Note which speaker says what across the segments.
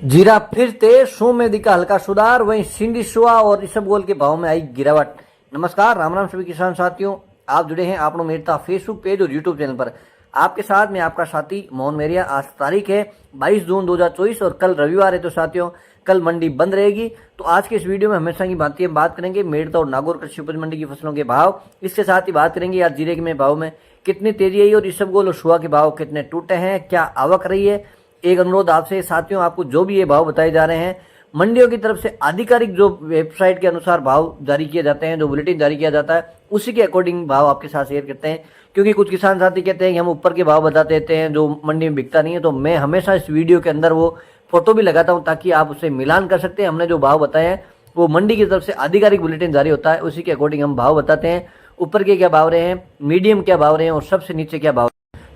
Speaker 1: जीरा फिर तेज, में दिखा हल्का सुधार। वहीं सिंधी सुआ और इसबगोल के भाव में आई गिरावट। नमस्कार, राम राम सभी किसान साथियों। आप जुड़े हैं आपनो मेरता फेसबुक पेज और यूट्यूब चैनल पर। आपके साथ में आपका साथी मोहन मेरिया। आज तारीख है 22 जून 2024 और कल रविवार है। तो साथियों, कल मंडी बंद रहेगी। तो आज के इस वीडियो में हमेशा की भांति हम बात करेंगे मेरता और नागौर कृषि उपज मंडी की फसलों के भाव। इसके साथ ही बात करेंगे आज जीरे के भाव में कितनी तेजी आई और इसबगोल और सुआ के भाव कितने टूटे हैं, क्या आवक रही है। एक अनुरोध आपसे साथियों, आपको जो भी ये भाव बताए जा रहे हैं मंडियों की तरफ से आधिकारिक जो वेबसाइट के अनुसार भाव जारी किए जाते हैं, जो बुलेटिन जारी किया जाता है, उसी के अकॉर्डिंग भाव आपके साथ शेयर करते हैं। क्योंकि कुछ किसान साथी कहते हैं कि हम ऊपर के भाव बता देते हैं जो मंडी में बिकता नहीं है, तो मैं हमेशा इस वीडियो के अंदर वो फोटो भी लगाता हूँ ताकि आप उससे मिलान कर सकते हैं। हमने जो भाव बताए हैं वो मंडी की तरफ से आधिकारिक बुलेटिन जारी होता है, उसी के अकॉर्डिंग हम भाव बताते हैं। ऊपर के क्या भाव रहे हैं, मीडियम क्या भाव रहे हैं और सबसे नीचे क्या भाव।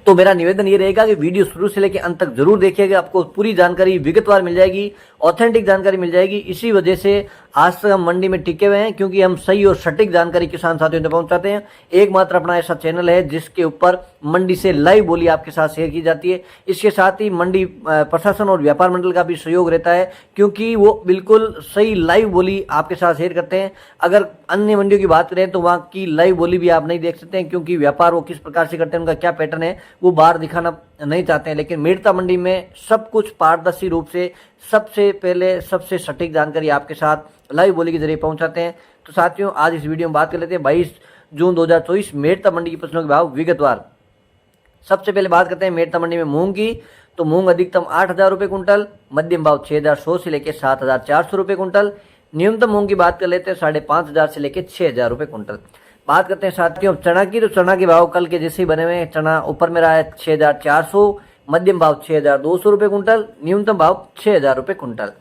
Speaker 1: तो मेरा निवेदन ये रहेगा कि वीडियो शुरू से लेकर अंत तक जरूर देखिएगा। आपको पूरी जानकारी विगतवार मिल जाएगी, ऑथेंटिक जानकारी मिल जाएगी। इसी वजह से आज तक हम मंडी में टिके हुए हैं, क्योंकि हम सही और सटीक जानकारी किसान साथियों तक पहुंचाते हैं। एकमात्र अपना ऐसा चैनल है जिसके ऊपर मंडी से लाइव बोली आपके साथ शेयर की जाती है। इसके साथ ही मंडी प्रशासन और व्यापार मंडल का भी सहयोग रहता है, क्योंकि वो बिल्कुल सही लाइव बोली आपके साथ शेयर करते हैं। अगर अन्य मंडियों की बात करें तो वहाँ की लाइव बोली भी आप नहीं देख सकते हैं, क्योंकि व्यापार वो किस प्रकार से करते हैं, उनका क्या पैटर्न है, वो बाहर दिखाना नहीं चाहते हैं। लेकिन मेरता मंडी में सब कुछ पारदर्शी रूप से सबसे पहले सबसे सटीक जानकारी आपके साथ लाइव बोली के जरिए पहुंचाते हैं। तो साथियों, आज इस वीडियो में बात कर लेते हैं 22 जून 2024 मेरता मंडी की फसलों के भाव विगतवार। सबसे पहले बात करते हैं मेरता मंडी में मूंग की। तो मूंग अधिकतम 8,000 रुपये कुंटल, मध्यम भाव 6,100 से लेकर 7,400 रुपये कुंटल। न्यूनतम मूंग की बात कर लेते हैं 5,500 से लेकर 6,000 रुपये कुंटल। बात करते हैं साथियों चना की। तो चना के भाव कल के जैसे ही बने हुए हैं। चना ऊपर में रहा है 6,400, मध्यम भाव 6,200 रुपये कुंटल, न्यूनतम भाव 6,000 रुपये कुंटल।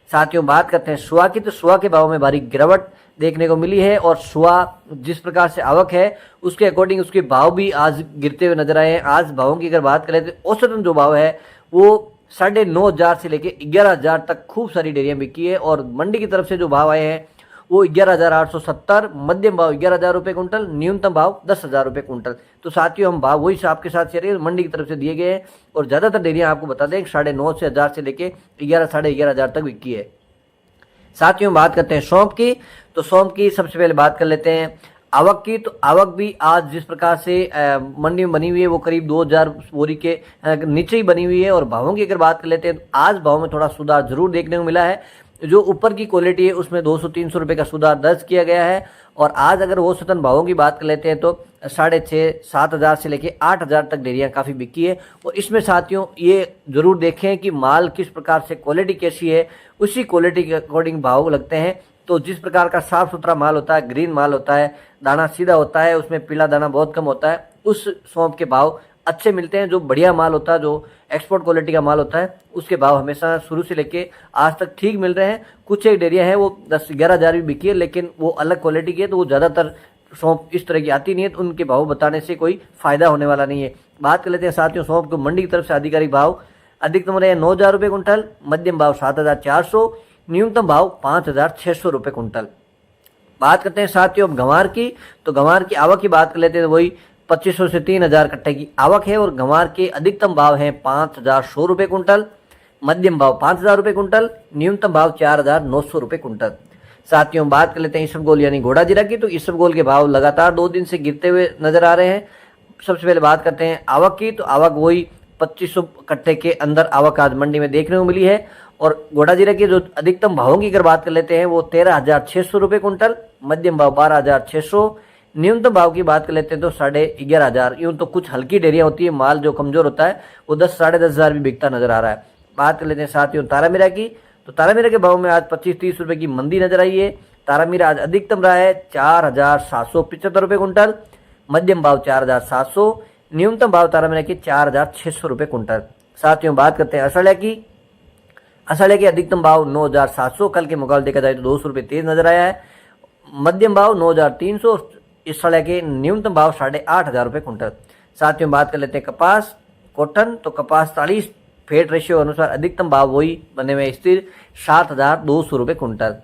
Speaker 1: साथियों बात करते हैं सुआ की। तो सुआ के भाव में भारी गिरावट देखने को मिली है और सुआ जिस प्रकार से आवक है उसके अकॉर्डिंग उसके भाव भी आज गिरते हुए नजर आए हैं। आज भावों की अगर बात करें तो औसतन जो भाव है वो 9,500 से लेकर 11,000 तक खूब सारी डेयरियां बिकी है। और मंडी की तरफ से जो भाव आए हैं वो 11,870, मध्यम भाव 11,000 रुपये कुंटल, न्यूनतम भाव 10,000 रुपये कुंटल। तो साथियों हम भाव वही आपके साथ शेयर मंडी की तरफ से दिए गए हैं और ज्यादातर डेयरियां आपको बता दें 9,500 से लेके 11 साढ़े 11,000 तक बिकी है। साथियों बात करते हैं सौंफ की। तो सौंफ की सबसे पहले बात कर लेते हैं आवक की। तो आवक भी आज जिस प्रकार से मंडी में बनी हुई है वो करीब 2,000 बोरी के नीचे ही बनी हुई है। और भावों की अगर बात कर लेते हैं तो आज भाव में थोड़ा सुधार जरूर देखने को मिला है। जो ऊपर की क्वालिटी है उसमें 200-300 रुपये का सुधार दर्ज किया गया है। और आज अगर वो औसतन भावों की बात कर लेते हैं तो 6,500-7,000 से लेके 8,000 तक डेयरियां काफ़ी बिकी है। और इसमें साथियों ये जरूर देखें कि माल किस प्रकार से, क्वालिटी कैसी है, उसी क्वालिटी के अकॉर्डिंग भाव लगते हैं। तो जिस प्रकार का साफ सुथरा माल होता है, ग्रीन माल होता है, दाना सीधा होता है, उसमें पीला दाना बहुत कम होता है, उस सौंफ के भाव अच्छे मिलते हैं। जो बढ़िया माल होता है, जो एक्सपोर्ट क्वालिटी का माल होता है, उसके भाव हमेशा शुरू से लेके आज तक ठीक मिल रहे हैं। कुछ एक डेयरियां हैं वो 10-11,000 भी बिकी है, लेकिन वो अलग क्वालिटी की है, तो वो ज़्यादातर सौंफ इस तरह की आती नहीं है, तो उनके भाव बताने से कोई फायदा होने वाला नहीं है। बात कर लेते हैं साथियों सौंफ को मंडी की तरफ से आधिकारिक भाव। अधिकतम रहे 9,000 रुपये कुंटल, मध्यम भाव 7,400, न्यूनतम भाव 5,600 रुपये कुंटल। बात करते हैं साथियों अब गंवार की। तो गंवार की आवक की बात कर लेते हैं, वही 2,500 से 3,000 कट्टे की आवक है। और गंवार के अधिकतम भाव हैं 5,100 रुपये कुंटल, मध्यम भाव 5,000 रुपये कुंटल, न्यूनतम भाव 4,900 रुपये कुंटल। साथियों बात कर लेते हैं इसबगोल यानी घोड़ा जीरा की। तो इसबगोल के भाव लगातार 2 दिन से गिरते हुए नजर आ रहे हैं। सबसे पहले बात करते हैं आवक की। तो आवक वही 2,500 कट्टे के अंदर आवक आज मंडी में देखने को मिली है। और घोड़ा जीरा के जो अधिकतम भावों की अगर बात कर लेते हैं वो 13,600 रुपये कुंटल, मध्यम भाव 12,600, न्यूनतम भाव की बात कर लेते हैं तो 11,500। यूँ तो कुछ हल्की डेयरियां होती है, माल जो कमजोर होता है वो 10-10,500 हज़ार भी बिकता नजर आ रहा है। बात कर लेते हैं साथियों तारामीरा की। तो तारामीरा के भाव में आज 25-30 रुपये की मंदी नजर आई है। तारामीरा आज अधिकतम रहा है 4,775 रुपये कुंटल, मध्यम भाव 4,700, न्यूनतम भाव तारामीरा की 4,600 रुपये कुंटल। साथियों बात करते हैं असड़िया की। असड़िया के अधिकतम भाव 9,700, कल के मुकाबले देखा जाए तो 200 रुपये तेज नजर आया है। मध्यम भाव 9,300, इस सड़े के न्यूनतम भाव 8,500 रुपये कुंटल। साथियों बात कर लेते हैं कपास कॉटन। तो कपास 40 फेट रेशियो अनुसार अधिकतम भाव वही बने हुए स्थिर 7,200 रुपये कुंटल।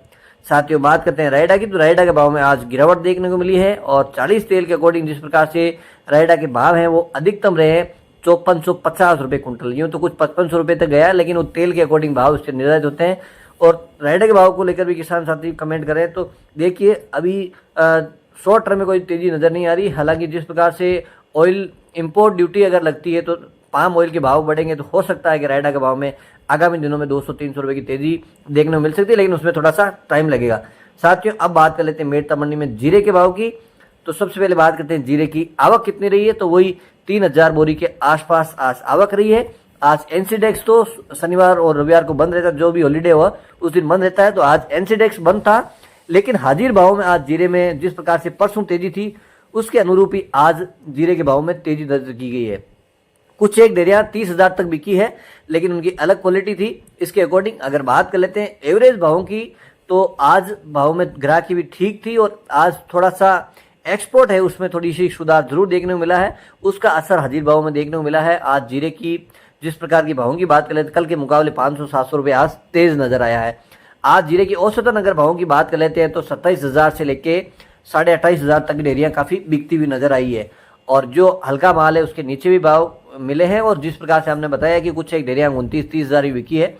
Speaker 1: साथियों बात करते हैं रायडा की। तो रायडा के भाव में आज गिरावट देखने को मिली है। और 40 तेल के अकॉर्डिंग जिस प्रकार से रायडा के भाव हैं वो अधिकतम रहे 5450 रुपये कुंटल। यूँ तो कुछ 5500 रुपये तक गया, लेकिन वो तेल के अकॉर्डिंग भाव उससे निर्धारित होते हैं। और रायडा के भाव को लेकर भी किसान साथी कमेंट करें तो देखिए अभी शॉर्ट टर्म में कोई तेजी नज़र नहीं आ रही। हालांकि जिस प्रकार से ऑयल इंपोर्ट ड्यूटी अगर लगती है तो पाम ऑयल के भाव बढ़ेंगे, तो हो सकता है कि रायडा के भाव में आगामी दिनों में 200-300 रुपये की तेजी देखने को मिल सकती है, लेकिन उसमें थोड़ा सा टाइम लगेगा। साथियों अब बात कर लेते हैं मेड़ता मंडी में जीरे के भाव की। तो सबसे पहले बात करते हैं जीरे की आवक कितनी रही है। तो वही 3000 बोरी के आसपास आज आवक रही है। आज एनसीडेक्स तो शनिवार और रविवार को बंद रहता है, जो भी हॉलीडे हुआ उस दिन बंद रहता है, तो आज एनसीडेक्स बंद था। लेकिन हाजिर भाव में आज जीरे में जिस प्रकार से परसों तेजी थी, उसके अनुरूप ही आज जीरे के भाव में तेजी दर्ज की गई है। कुछ एक डेरियां 30,000 तक बिकी है, लेकिन उनकी अलग क्वालिटी थी। इसके अकॉर्डिंग अगर बात कर लेते हैं एवरेज भावों की, तो आज भाव में ग्राहकी भी ठीक थी और आज थोड़ा सा एक्सपोर्ट है उसमें थोड़ी सी सुधार जरूर देखने को मिला है। उसका असर हाजिर भाव में देखने को मिला है। आज जीरे की जिस प्रकार की भावों की बात कर लेते हैं, कल के मुकाबले 500-700 रुपये आज तेज नजर आया है। आज जीरे की औसतन अगर भावों की बात कर लेते हैं तो 27,000 से लेके 28,500 तक डेरियां काफ़ी बिकती हुई नजर आई है। और जो हल्का माल है उसके नीचे भी भाव मिले हैं। और जिस प्रकार से हमने बताया कि कुछ एक डेरियां 29-30,000 ही बिकी है।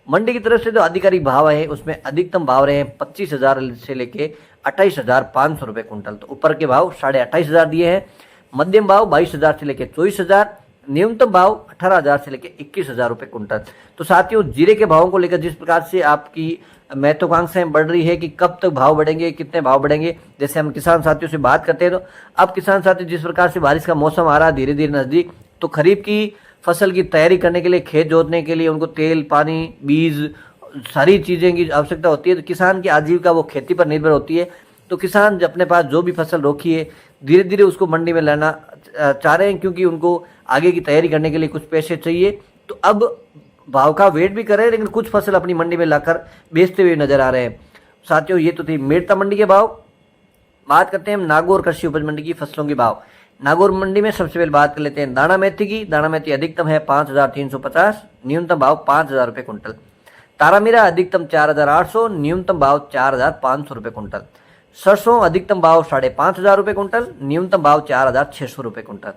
Speaker 1: मंडी की तरफ से जो आधिकारिक भाव है उसमें अधिकतम भाव रहे हैं 25,000 से लेके 28,500 रुपये कुंटल। तो ऊपर के भाव 28,500 दिए हैं, मध्यम भाव 22,000 से लेके 24,000, न्यूनतम भाव 18,000 से लेके 21,000 रुपये कुंटल। तो साथियों जीरे के भावों को लेकर जिस प्रकार से आपकी महत्वाकांक्षाएं बढ़ रही है कि कब तक भाव बढ़ेंगे, कितने भाव बढ़ेंगे, जैसे हम किसान साथियों से बात करते हैं, तो अब किसान साथी जिस प्रकार से बारिश का मौसम आ रहा है धीरे धीरे नजदीक, तो खरीफ की फसल की तैयारी करने के लिए, खेत जोतने के लिए उनको तेल, पानी, बीज, सारी चीज़ें की आवश्यकता होती है। तो किसान की आजीविका वो खेती पर निर्भर होती है। तो किसान अपने पास जो भी फसल रोकी है धीरे धीरे उसको मंडी में लाना चाह रहे हैं, क्योंकि उनको आगे की तैयारी करने के लिए कुछ पैसे चाहिए। तो अब भाव का वेट भी कर रहे हैं, लेकिन कुछ फसल अपनी मंडी में लाकर बेचते हुए नजर आ रहे हैं। साथियों ये तो थी मेड़ता मंडी के भाव। बात करते हैं हम नागौर कृषि उपज मंडी की फसलों के भाव। नागौर मंडी में सबसे पहले बात कर लेते हैं दाना मेथी की। दाना मेथी अधिकतम है 5,350, न्यूनतम भाव 5,000 रुपये कुंटल। तारामीरा अधिकतम 4,800, न्यूनतम भाव 4,500 रुपये कुंटल। सरसों अधिकतम भाव 5,500 रुपये कुंटल, न्यूनतम भाव 4,600 रुपये कुंटल।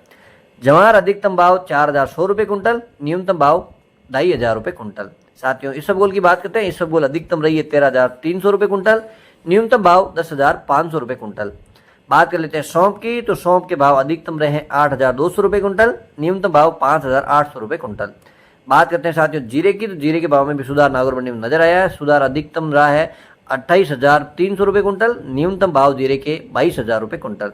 Speaker 1: जवार अधिकतम भाव 4,100 रुपये कुंटल, न्यूनतम भाव 2,500 रुपये कुंटल। साथियों इसबगोल की बात करते हैं। इसबगोल अधिकतम रही है 13,300 रुपये कुंटल, न्यूनतम भाव 10,500 रुपये कुंटल। बात कर लेते हैं सौंफ की। तो सौंफ के भाव अधिकतम रहे 8,200 रुपये कुंटल, न्यूनतम भाव 5,800 रुपये कुंटल। बात करते हैं साथियों जीरे की। तो जीरे के भाव में भी सुधार नागौर मंडी में नजर आया है। सुधार अधिकतम रहा है 28,300 रुपये कुंटल, न्यूनतम भाव जीरे के 22,000 रुपये कुंटल।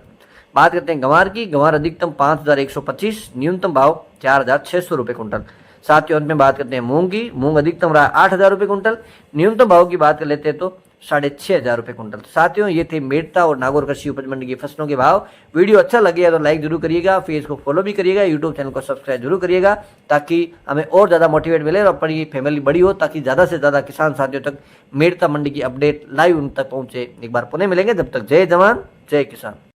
Speaker 1: बात करते हैं गंवार की। गंवार अधिकतम 5,125, न्यूनतम भाव 4,600 रुपये कुंटल। साथियों अंत में बात करते हैं मूंग की। मूंग अधिकतम रहा 8,000 रुपये कुंटल, न्यूनतम भाव की बात कर लेते हैं तो 6,500 रुपये कुंटल। साथियों ये थे मेड़ता और नागौर कृषि उपज मंडी की फसलों के भाव। वीडियो अच्छा लगे तो लाइक जरूर करिएगा, फेस को फॉलो भी करिएगा, यूट्यूब चैनल को सब्सक्राइब जरूर करिएगा, ताकि हमें और ज़्यादा मोटिवेट मिले और अपनी फैमिली बड़ी हो, ताकि ज़्यादा से ज़्यादा किसान साथियों तक मेड़ता मंडी की अपडेट लाइव उन तक पहुँचे। एक बार पुनः मिलेंगे, जब तक जय जवान जय किसान।